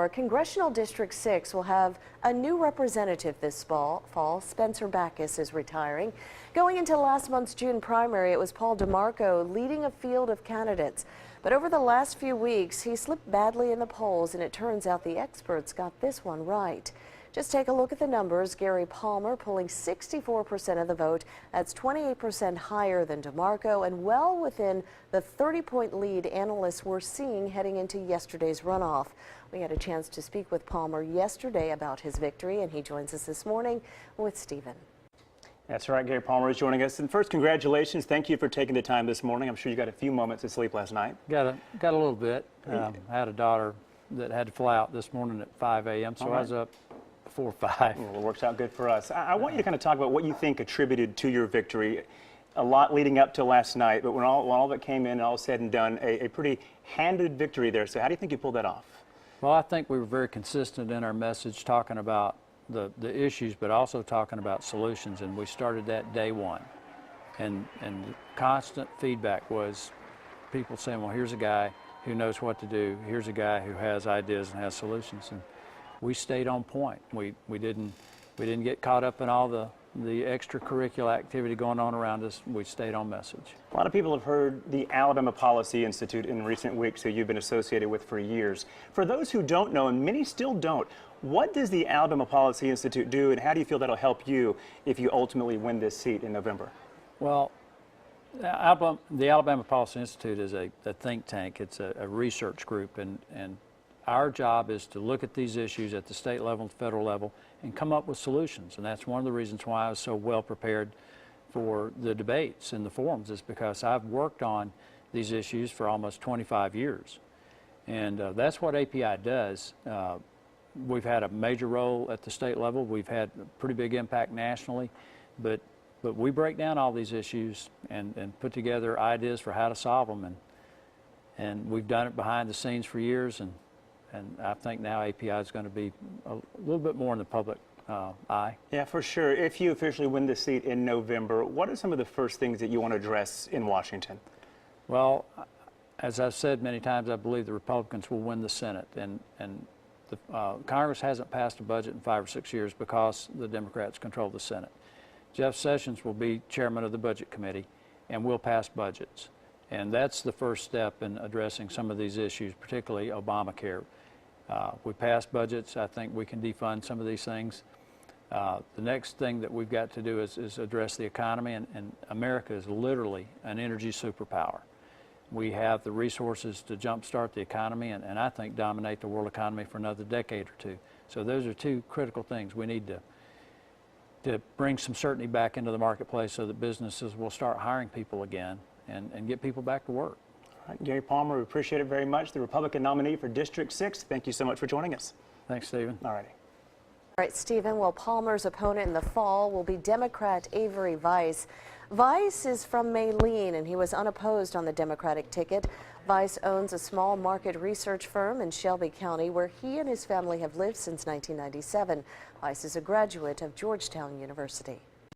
Congressional District 6 will have a new representative this fall. Spencer Backus is retiring. Going into last month's June primary, it was Paul DeMarco leading a field of candidates. But over the last few weeks, he slipped badly in the polls, and it turns out the experts got this one right. Just take a look at the numbers. Gary Palmer pulling 64% of the vote. That's 28% higher than DeMarco and well within the 30-point lead analysts were seeing heading into yesterday's runoff. We had a chance to speak with Palmer yesterday about his victory, and he joins us this morning with Stephen. That's right, Gary Palmer is joining us. And first, congratulations. Thank you for taking the time this morning. I'm sure you got a few moments of sleep last night. Got a little bit. I had a daughter that had to fly out this morning at 5 a.m., so I was up before 5. Well, it works out good for us. I want you to kind of talk about what you think attributed to your victory. A lot leading up to last night, but when all that came in and all said and done, a pretty handed victory there. So how do you think you pulled that off? Well, I think we were very consistent in our message, talking about the issues, but also talking about solutions, and we started that day one. And constant feedback was people saying, well, here's a guy who knows what to do. Here's a guy who has ideas and has solutions. And we stayed on point. We didn't get caught up in all the extracurricular activity going on around us. We stayed on message. A lot of people have heard the Alabama Policy Institute in recent weeks, who you've been associated with for years. For those who don't know, and many still don't, what does the Alabama Policy Institute do, and how do you feel that'll help you if you ultimately win this seat in November? Well, the Alabama Policy Institute is a think tank. It's a research group, and our job is to look at these issues at the state level and federal level and come up with solutions. And that's one of the reasons why I was so well prepared for the debates and the forums, is because I've worked on these issues for almost 25 years. And that's what API does. We've had a major role at the state level. We've had a pretty big impact nationally. But we break down all these issues and put together ideas for how to solve them. And we've done it behind the scenes for years. And I think now API is going to be a little bit more in the public eye. Yeah, for sure. If you officially win the seat in November, what are some of the first things that you want to address in Washington? Well, as I've said many times, I believe the Republicans will win the Senate. And the Congress hasn't passed a budget in 5 or 6 years because the Democrats control the Senate. Jeff Sessions will be chairman of the Budget Committee, and we'll pass budgets. And that's the first step in addressing some of these issues, particularly Obamacare. We passed budgets. I think we can defund some of these things. The next thing that we've got to do is address the economy, and America is literally an energy superpower. We have the resources to jumpstart the economy and I think dominate the world economy for another decade or two. So those are two critical things. We need to bring some certainty back into the marketplace so that businesses will start hiring people again and get people back to work. All right, Gary Palmer, we appreciate it very much. The Republican nominee for District 6. Thank you so much for joining us. Thanks, Stephen. All righty. All right, Stephen, well, Palmer's opponent in the fall will be Democrat Avery Weiss. Weiss is from Maline, and he was unopposed on the Democratic ticket. Weiss owns a small market research firm in Shelby County, where he and his family have lived since 1997. Weiss is a graduate of Georgetown University.